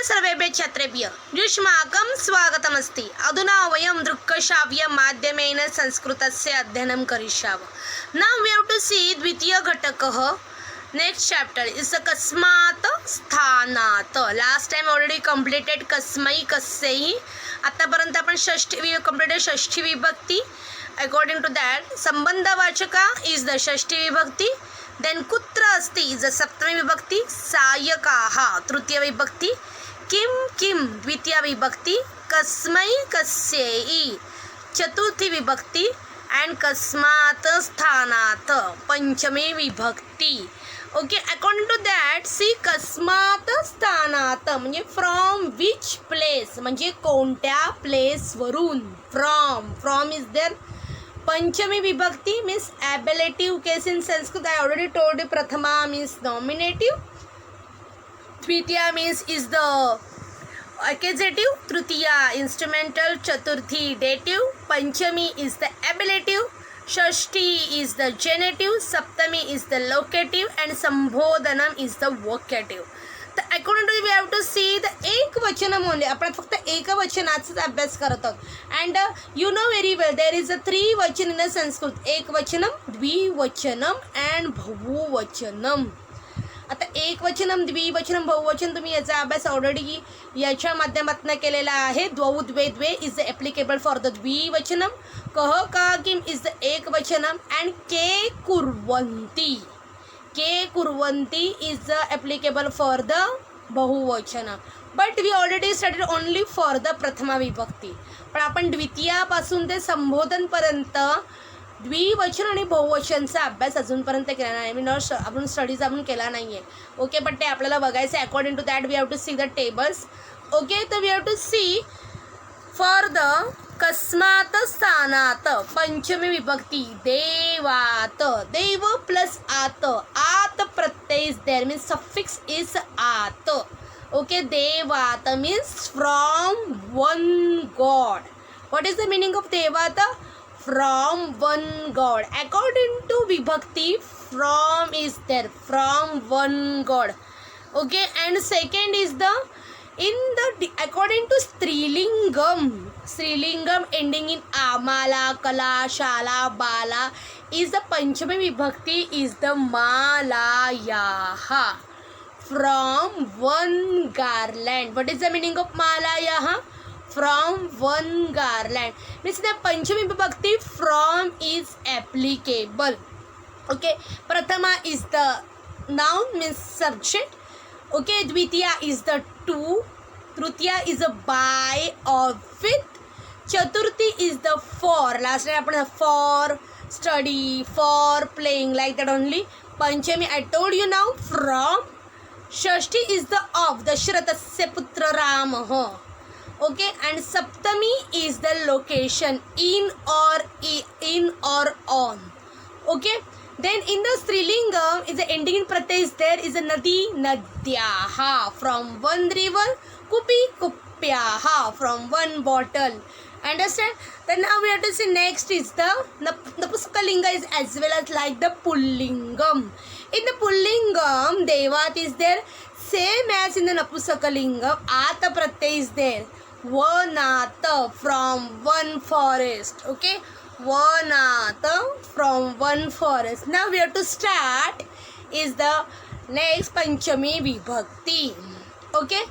सर्वेभ्यः छात्रेभ्यः युष्माकं स्वागतमस्ति। अधुना वयं दृक्श्राव्यमाध्यमेन संस्कृतस्य अध्ययनं करिष्यामः। Now we have to see द्वितीय घटकः। नेक्स्ट चैप्टर इज कस्मात् स्थानात्। लास्ट टाइम ऑलरेडी कंप्लीटेड कस्मै कस्यैहि। आतापर्यंत आपण षष्ठी कंप्लीटेड षष्ठी विभक्ती. अकॉर्डिंग टू दैट संबंधवाचका इज द षष्ठी विभक्ती. देन कुत्र अस्ति इज द सप्तमी विभक्ती. सायकाः तृतीय विभक्ती. किं किं द्वितीय विभक्ती. कस्मै कस्यै चतुर्थी विभक्ती. एंड कस्मात् स्थानात् पंचमी विभक्ती. Okay, according to that see कस्मात् स्थानात् म्हणजे फ्रॉम विच प्लेस, म्हणजे कोणत्या प्लेसवरून. From is there. पंचमी विभक्ती means ablative case in Sanskrit. I already told you. प्रथमा मीन्स नॉमिनेटिव्ह. द्वितीया मीन्स इज द accusative. तृतीया instrumental. चतुर्थी dative. पंचमी is the ablative. षष्ठी is the genitive. सप्तमी is the locative and संबोधनम is the vocative. तर according to we have to see the एक वचनम ओनली. आपण फक्त एक वचनाचाच अभ्यास करत आहोत. And you know very well there is a three वचन इन संस्कृत. एक वचनम, द्विवचनम अँड बहुवचनम. आता एक वचनम, द्विवचनम, बहुवचन तुम्ही याचा अभ्यास ऑलरेडी याच्या माध्यमातून केलेला आहे. द्वौ द्वे द्वे is the applicable for the द्विवचनम. कह का किम इज द एक वचनम. अँड के कुर्वन्ति. के कुर्वन्ति is the applicable for the बहुवचन. But we already studied only for the प्रथमा विभक्ती. पण आपण द्वितीयापासून ते संबोधनपर्यंत द्विवचन आणि बहुवचनचा अभ्यास अजूनपर्यंत केला नाही. आपण स्टडीज आपण केला नाही आहे. ओके, बट ते आपल्याला बघायचं आहे. According to that we have to see the tables. Okay, तर we have to see for the कस्मात् स्थानात् पंचमी विभक्ती. देवात. देव प्लस आत. आत प्रत्यय is there means suffix is आत. ओके, देवात means from one god. What is the meaning of देवात? From one God. According to vibhakti, from is there. From one God. Okay, and second is the according to strilingam. Strilingam ending in amala, kala, shala, bala is the panchami vibhakti is the malayaha. From one garland. What is the meaning of malayaha? From one garland means the panchami vibhakti from is applicable. Okay, prathama is the noun means subject. Okay, dvitiya is the to. Tritiya is a by or with. Chaturthi is the for. Last time आपण for study, for playing, like that only. Panchami I told you now from. Shashti is the of. Dashrathasya putra Ramah. Okay, and Saptami is the location, in or on. Okay, then in the Strilingam is the ending in pratyay is there is a nadi, nadyaha. From one river, kupi, kupyaha. From one bottle. Understand? Then now we have to see next is the Napuskalinga is as well as like the Pullingam. In the Pullingam, Devat is there same as in the Napusakalingam. Ata pratyay is there. Vanat from one forest. Okay, Vanat from one forest. Now we have to start is the next Panchami Vibhakti. Okay,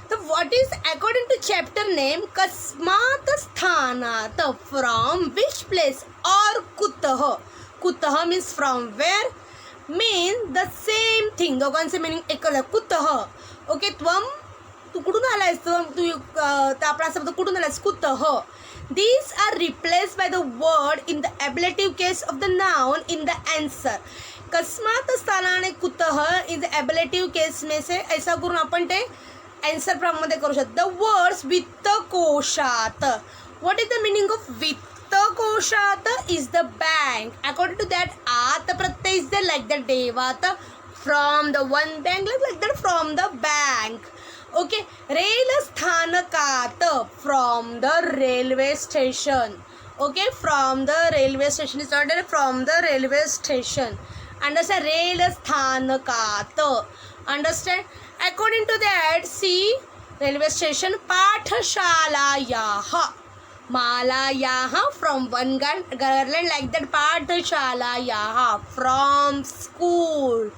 so what is according to chapter name Kasmat Sthanat, from which place, or Kutah. Kutah means from where, means the same thing. दोघांचे meaning एकच. Kutah. Okay, तू कुठून आलायस, तू आपला शब्द कुठून आलायस, कुतः. These are replaced by the word in the ablative case of the noun in the answer. कस्मात् स्थानाने कुतः is ablative case में से ऐसा करून आपण ते आन्सर फॉर्ममध्ये करू शकतो. द वर्ड्स वित्तकोशात. What is the meaning of वित्तकोशात? Is the bank. According to that आत प्रत्यय इज द लाईक द देवात. From the one bank like that from the bank. Okay, rail स्थानकात. From the railway station. Okay, from the railway station is not from the railway station. Understand? Rail स्थानकात. Understand? According to that, see railway station पाठशालायाः मालायाः from one garland like that पाठशालायाः from school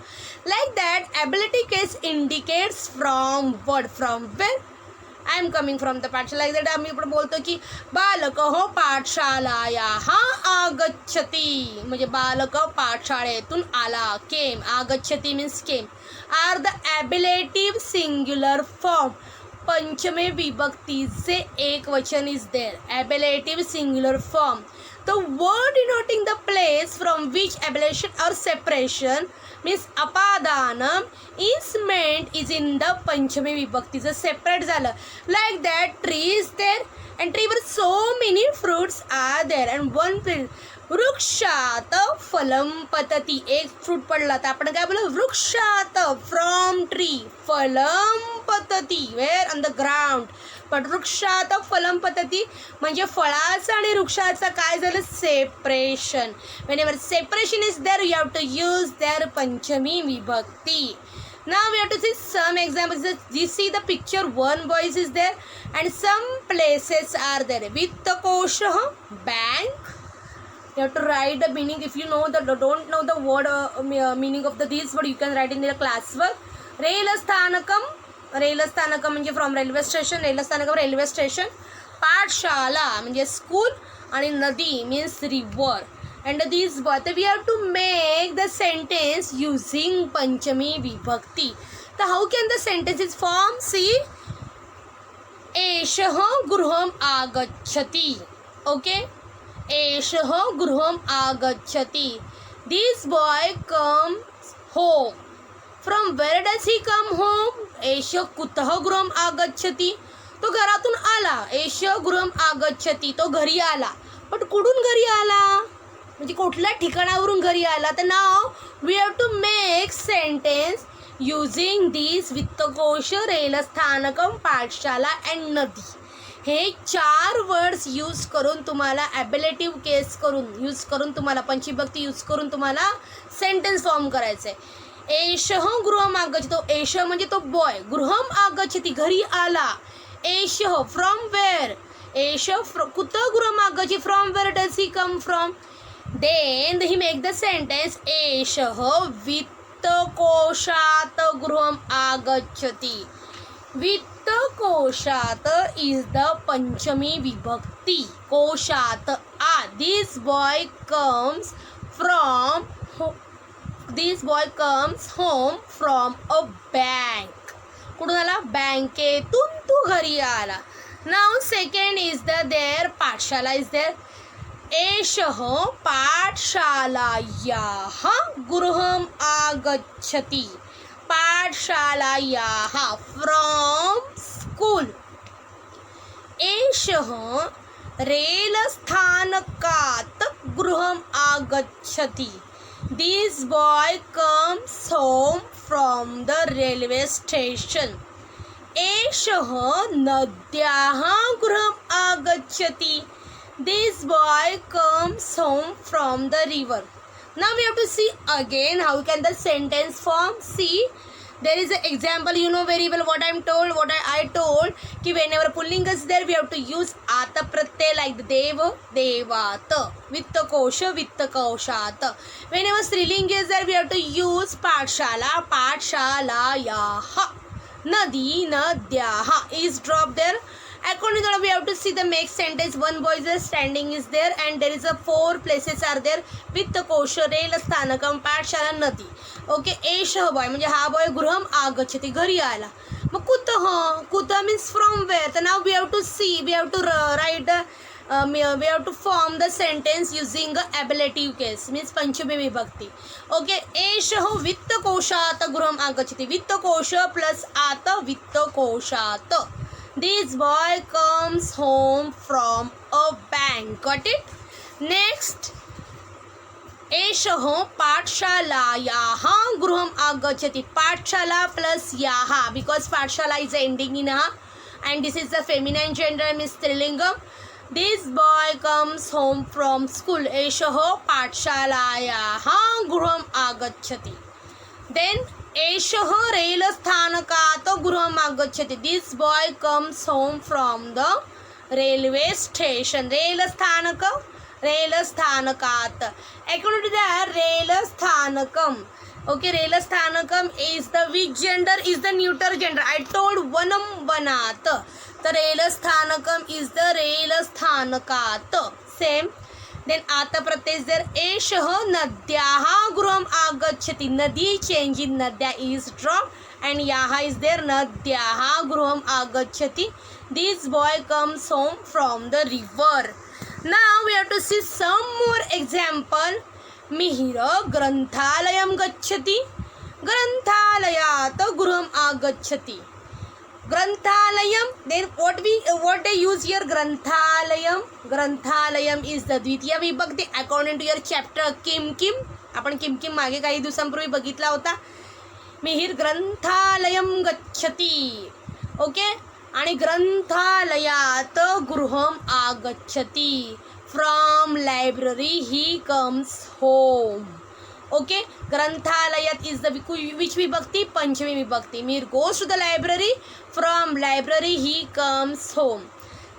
like that ability case indicates from what from where I am coming from the पाठशाला like that आम्ही पण बोलतो की बालकः पाठशालायाः आगच्छति म्हणजे बालक पाठशाळेतून आला came आगच्छति means came are the ablative singular form पंचमे विभक्तीचे एक वचन is there ablative singular form the word denoting the place from which ablation or separation means apadanam is meant is in the पंचमी विभक्तीचं सेपरेट झालं like that tree is there and tree where so many fruits are there and one tree वृक्षात फलम पतती एक fruit पडला तर आपण काय बोलू वृक्षात फ्रॉम ट्री फलम पतती वेअर ऑन द ग्राउंड पण वृक्षात फलम पतती म्हणजे फळाचं आणि वृक्षाचं काय झालं separation whenever separation is there you have to use there पंचमी विभक्ती. Now we have to see some examples. You see the picture, one boy is there and some places are there. Vittakoshah, bank. You have to write the meaning. If you know the don't know the word meaning of this word, you can write in the classwork. Rail sthanakam म्हणजे from railway station. Rail sthanakam railway station. Pathshala म्हणजे school आणि नदी means river. And these both we have to make the sentence using panchami vibhakti. So how can the sentences form? See, एषः गृहम् आगच्छति. Okay. एषः गृहम् आगच्छति. This boy comes home. From where does he come home? एषः कुतः गृहम् आगच्छति. तो घरातून आला. एषः गृहम् आगच्छति. तो घरी आला. पण कुठून घरी आला म्हणजे कुठल्या ठिकाणावरून घरी आला. तर नाव we have to make sentence using दिस वित्तकोश रेलस्थानकम पाठशाला अँड नदी. हे 4 वर्ड्स यूज करून तुम्हाला ॲबिलेटिव्ह केस करून यूज करून तुम्हाला पंचविभक्ती यूज करून तुम्हाला सेंटेन्स फॉर्म करायचं आहे. एषः गृहम् आगच्छति. तो एष म्हणजे तो बॉय. गृहम् आगच्छति घरी आला. एषः फ्रॉम वेअर. एष कुठं गृहम् आगच्छति from where does he come from. Then he make the sentence एषः वित्तकोशात् गृहम् आगच्छति. वित्तकोशात् is the पंचमी विभक्ति. कोशात् this boy comes home from a bank. कुठून आला बँकेतून तू घरी आला. Now second is there पाठशाला is there. एषः पाठशालायाः गृहम् आगच्छति. पाठशालायाः फ्रॉम स्कूल. एषः रेलस्थानकात् गृहम् आगच्छति. This boy comes home from the railway station. एषः नद्याः गृहम् आगच्छति. This boy comes home from the river. Now we have to see again how can the sentence form. See, there is an example. You know very well what I told ki whenever pulling is there we have to use ata pratyay like the deva devat, vittakosha vittakoshat. Whenever striling is there we have to use pathshala pathshalayah, nadi nadyah is drop there. According to that we have to see the make sentence. One boy is standing is there and there is a 4 places are there. वित्तकोश रेलस्थानकम पाठशाला नदी. Okay. एषः boy म्हणजे हा boy गृहम् आगच्छति घरी आला. मग कुतः means from where. तर now we have to see, we have to write we have to form the sentence using a ablative case means Panchami विभक्ती. ओके. एषः वित्तकोशात् गृहम् आगच्छति. वित्तकोश प्लस आत वित्तकोशात्. This boy comes home from a bank. Got it? Next. एषः पाठशालायाः गृहम् आगच्छति. पाठशाला plus yaha because पाठशाला is ending in a and this is the feminine gender means स्त्रीलिंगम. This boy comes home from school. एषः पाठशालायाः गृहम् आगच्छति. Then एषः रेलस्थानकात् गृहम् आगच्छति. This boy comes home from the railway station. रेलस्थानकात्. According to that, रेलस्थानकम. Okay, रेलस्थानकम is the which gender is the neuter gender. I told वनम वनात. तर रेलस्थानकम is the रेलस्थानकात्. Same. Then आता प्रत्यय जर एषः नद्याः गृहम् आगच्छति. नदी change in नद्या is drop and याः is there. नद्याः गृहम् आगच्छति. This boy comes home from the river. Now we have to see some more example. Mihir ग्रंथालयं गच्छति. ग्रंथालयात् गृहम् आगच्छति. ग्रंथालयम. Then what they use here? ग्रंथालयम is the द्वितीय विभक्ती according to your chapter Kim. आपण किम मागे काही दिवसांपूर्वी बघितला होता. मिहिर ग्रंथालयम गच्छति. ओके. आणि ग्रंथालयात गृहम् आगच्छति. From library he comes home. Okay. ग्रंथालयात इज द विच विभक्ती? पंचमी विभक्ती. Mihir goes to the library. From library he comes home.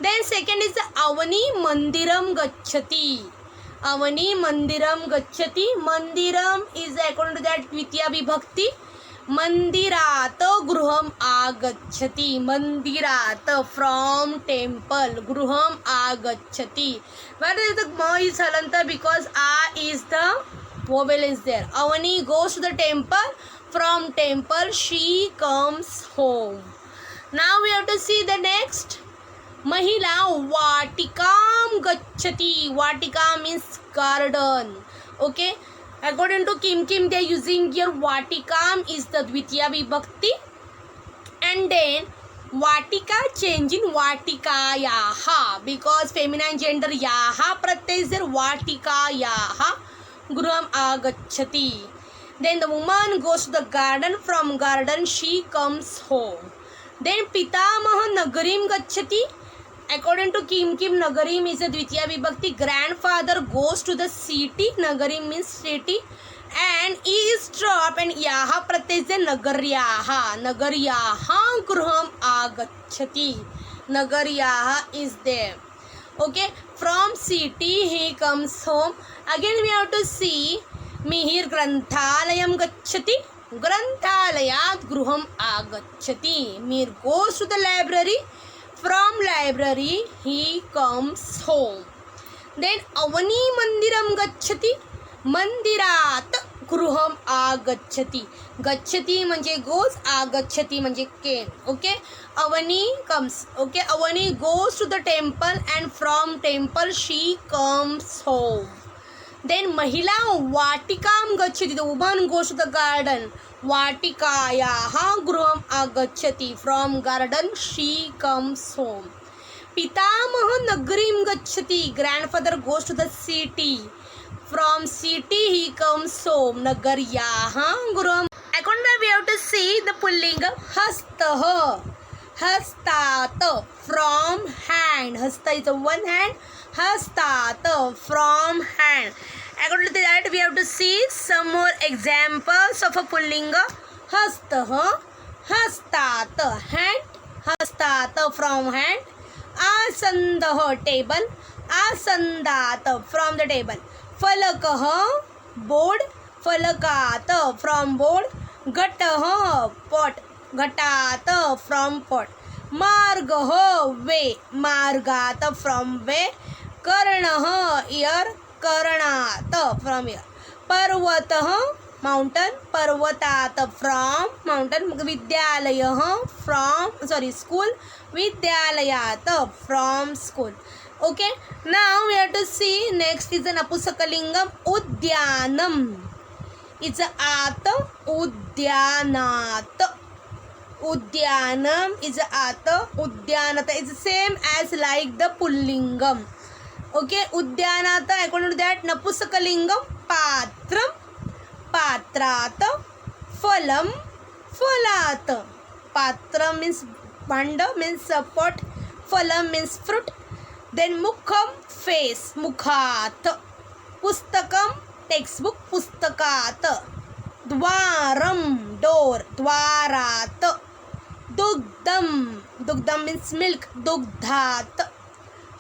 Then second is Avani मंदिरम गच्छति. अवनी मंदिरम गच्छति. मंदिरम इज अकॉर्डिंग टू दॅट द्वितीय विभक्ती. मंदिरात गृहम् आगच्छति. मंदिरात फ्रॉम टेम्पल गृहम् आगच्छति. Where is the ma is halanta? Because a is the vowel is there. Avani goes to the temple. From temple she comes home. Now we have to see the next. Mahila vatikam gacchati. Vatika means garden. Okay. According to Kim they are using here vatikam is the dvitiya vibhakti. And then वाटिका change in वाटिकायाः because feminine gender याः प्रत्यय is there. वाटिकायाः गृहम् आगच्छति. Then the woman goes to the garden. From garden she comes home. Then पितामह नगरीं गच्छति. According to Kim नगरीं is a द्वितीय विभक्ति. Grandfather goes to the city. नगरीं means city. And is drop and yaha pratyay se nagaryaha graham agachati. Nagaryaha is there. Okay. From city he comes home. Again we have to see mihir granthalayam gachati. Granthalayat graham agachati. Mir goes to the library. From library he comes home. Then avani mandiram gachati. मंदिरात गृहम आगच्छति. गच्छति म्हणजे goes. आगच्छति म्हणजे came. Okay. Avani comes. Okay. Avani goes to the temple and from temple she comes home. Then महिला वाटिकां गच्छति. The woman goes to the garden. वाटिकायाः गृहम् आगच्छति. From garden she comes home. पितामह नगरीं गच्छति. Grandfather goes to the city. From city he comes home. Nagaryaha guraham. According to we have to see the pullinga hastah. Hastat from hand. Hasta is a one hand. Hastat from hand. According to that we have to see some more examples of a pullinga. Hastah. Hastat hand. Hastat from hand. Asandah table. Asandat from the table. फलकः board. फलकात from board. घटः pot. घटात from pot. मार्गः way. मार्गात from way. कर्णः ear. कर्णात from ear. पर्वतः mountain. पर्वतात फ्रॉम माउंटन. विद्यालयः फ्रॉम स्कूल. विद्यालयात from school. Okay. Now we have to see next is an apusakalingam udyanam. It's a at. Udyanat. Udyanam is a at. Udyanata is the same as like the pullingam. Okay. Udyanata according to that napusakalingam patram. Patrat. Phalam. Phalat. Patram means banda means support. Phalam means fruit. Then mukham face. Mukhat. Pustakam textbook. Pustakat. द्वारम door, द्वारात. दुग्धम means milk, दुग्धात.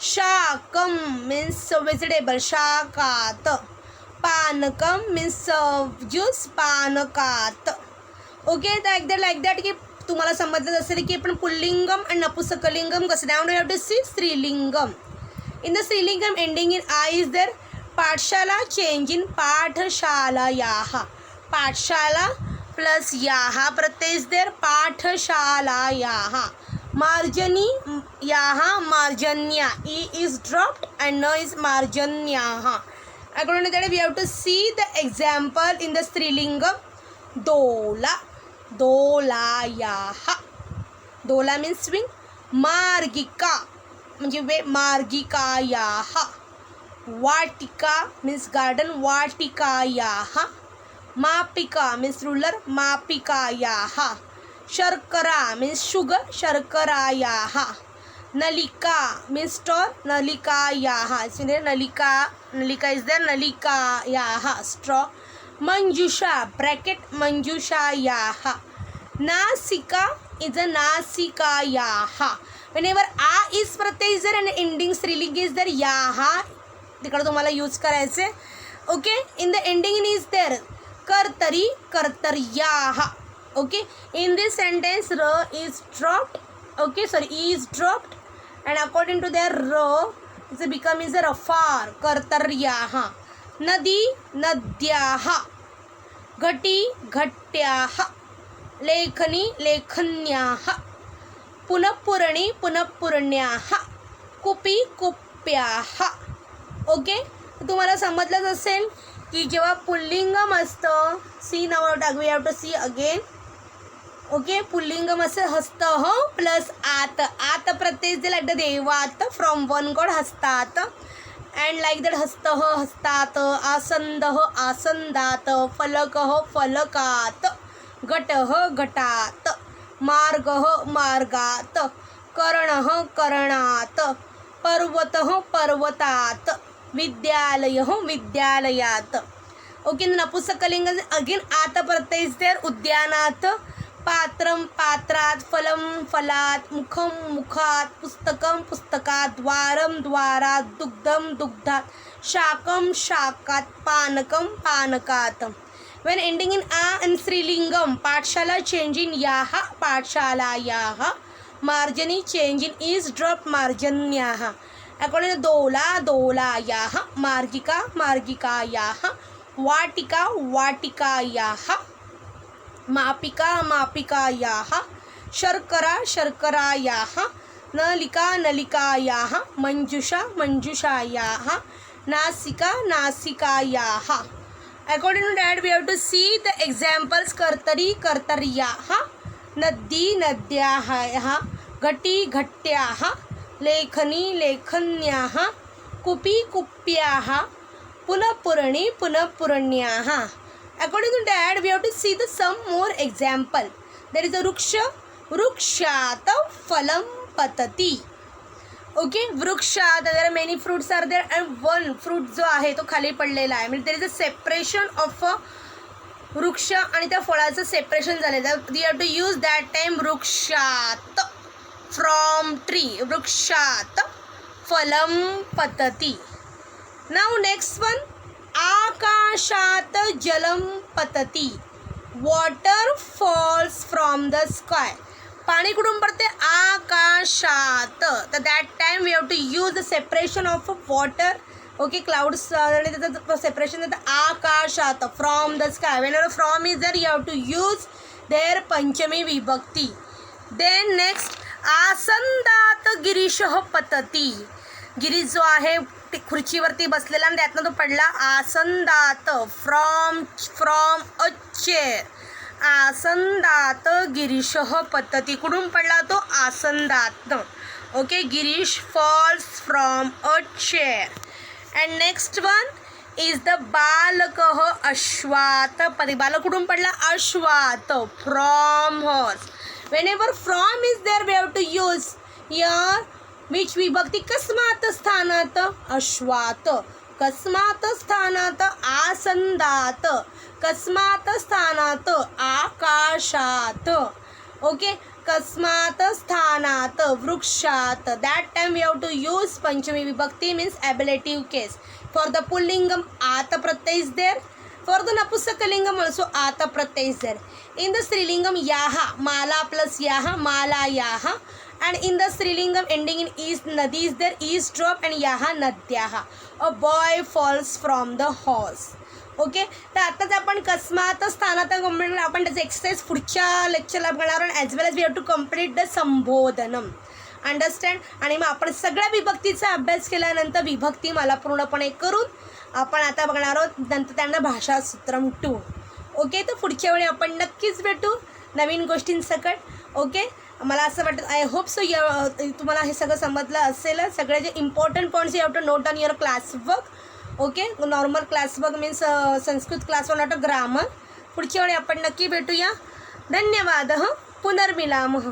शाकम means vegetable, शाकात. पानकम means juice, पानकात. Okay, like that की तुम्हाला समजलं असेल की आपण पुल्लिंगम आणि नपुंसकलिंगम कसं. नाव यू हॅव टू सी स्त्रीलिंगम. इन द स्त्रीलिंगम एंडिंग इन आ इज देअर. पाठशाला चेंज इन पाठशालायाः. पाठशाला प्लस याहा प्रत्यय इज देअर. पाठशालायाः. मार्जनी याहा मार्जन्या. ई इज ड्रॉप्ड अँड न इज मार्जन्याः. According to that we have to see the example in the स्त्रीलिंगम. दोला, दोलायाः. दोला मीन्स स्विंग. मार्गिका म्हणजे वे, मार्गिकायाः. वाटिका मीन्स गार्डन, वाटिकायाः. मापिका मीन्स रुलर, मापिकायाः. शर्करा मीन्स शुगर, शर्करायाः. नलिका मीन्स स्टोर, नलिकायाः. नलिका इज देअर, नलिकायाः स्ट्रॉ. मंजुषा ब्रॅकेट, मंजुषायाः. नासिका इज अ नासिकायाः. whenever आ इज प्रत्यय इज देअर and ending स्त्रीलिंग इज देअर. याहा तिकडे तुम्हाला यूज करायचे. Okay, in the ending in is there. कर्तरी, कर्तर्याः. ओके, इन दिस सेंटेन्स र इज ड्रॉप्ड. ओके, सॉरी, ई is dropped and according to their र इज बिकम इज अ रफार, कर्तर्याः. नदी, नद्याः. घटी, घट्याः. लेखनी, लेखन्याः. पुनःपूरणी, पुनःपूरण्याः. कुपी, कुप्याः. ओके, तुम्हाला समजलंच असेल की जेव्हा पुल्लिंगम असतं, सी नाव we have to see again. Okay, पुल्लिंगम असं हस्तः प्लस आत. आत प्रत्यय दिला लाईक द देवात, फ्रॉम वन गॉड हस्तात. अँड लाईक दॅट हस्तः हस्तात. आसन्दः आसन्दात. फलकः फलकात. घटः घटात. मार्गः मार्गात. कर्णः कर्णात. पर्वतः पर्वतात. विद्यालयः विद्यालयात. ओके, नपुंसकलिंग अगेन आत प्रत्यय इज देअर. उद्यानात. पात्रम पात्रात. फलम फलात. मुखम मुखात. पुस्तकम पुस्तकात. Dwaram द्वारात. दुग्धम दुग्धात. शाकम शाकात. पानकम पानकात. when ending in a and स्त्रीलिंगम. पाठशाला change in याहा, पाठशालायाः. मार्जनी change in is drop, मार्जन्याः. according to दोला, दोलायाः. मार्गिका, मार्गिकायाः. वाटिका, वाटिकायाः. मापिका, मापिकायाः. शर्करा, शर्करायाः. नलिका, नलिकायाः. मंजुषा, मंजुषायाः. नासिका, नासिकायाः. According to that we have to see the examples. कर्तरी, कर्तर्याः. नदी, नद्याः. घटी, घट्याः. लेखनी, लेखन्याः. कुपी, कुप्याः. पुनःपूरणी, पुनःपूरण्याः. According to that we have to see the some more example. There is a वृक्ष, वृक्षात फलं पतति. ओके, वृक्षात there many fruits are there and one fruit जो आहे तो खाली पडलेला आहे. म्हणजे there is a separation of a वृक्ष आणि त्या फळाचं सेपरेशन झालेलं. We have to use that time वृक्षात फ्रॉम ट्री. वृक्षात फलम पतति. Now next one. आकाशात जलम पतति. Water falls from the sky. पाणी कुठून पडते? आकाशात. तर that time we have to use the separation of water. Okay, clouds आणि त्याचं सेपरेशन देतं आकाशात from the sky. When from is there you have to use there पंचमी विभक्ती. Then next. आसंदात गिरीशः पतति. गिरीश जो आहे खुर्चीवरती बसलेला आणि त्यातनं तो पडला. आसंदात फ्रॉम अ चेअर. आसंदात गिरीशः पतति. कुठून पडला तो? आसंदात. Okay, Girish falls from a chair. And next one is the बालकः अश्वात पति. बालक कुठून पडला? अश्वात from horse. Whenever from is there we have to use here which विभक्ती? कस्मात स्थानात. अश्वात. कस्मात स्थानात आसंदात, कस्मात स्थानात आकाशात. ओके, कस्मात स्थानात वृक्षात. That time we have to use पंचमी विभक्ती means ablative case. For the पुल्लिंगम आत प्रत्यय is there. For the Napusakalingam also ata pratyay is there. In the Strilingam yaha, mala plus yaha, mala yaha. And in the Strilingam ending in is, nadi is there, is drop and yaha nadyaha. A boy falls from the horse. Okay, तर आताच आपण कस्मात स्थानात complete आपण त्याचं exercise पुढच्या लेक्चरला बघणार आहोत. As well as we have to complete the संबोधनम. अंडरस्टँड. आणि मग आपण सगळ्या विभक्तीचा अभ्यास केल्यानंतर विभक्ती मला पूर्णपणे करून आपण आता बघणार आहोत नंतर त्यांना भाषा सूत्रम 2. ओके, तर पुढच्या वेळी आपण नक्कीच भेटू नवीन गोष्टींसकट. ओके, मला असं वाटतं आय होप सो तुम्हाला हे सगळं समजलं असेल. सगळे जे important points you have to note on your classwork. Okay, normal classwork means Sanskrit क्लासवर नॉट अ ग्रामर. पुढच्या वेळी आपण नक्की भेटूया. धन्यवाद. पुनर्मिलामः.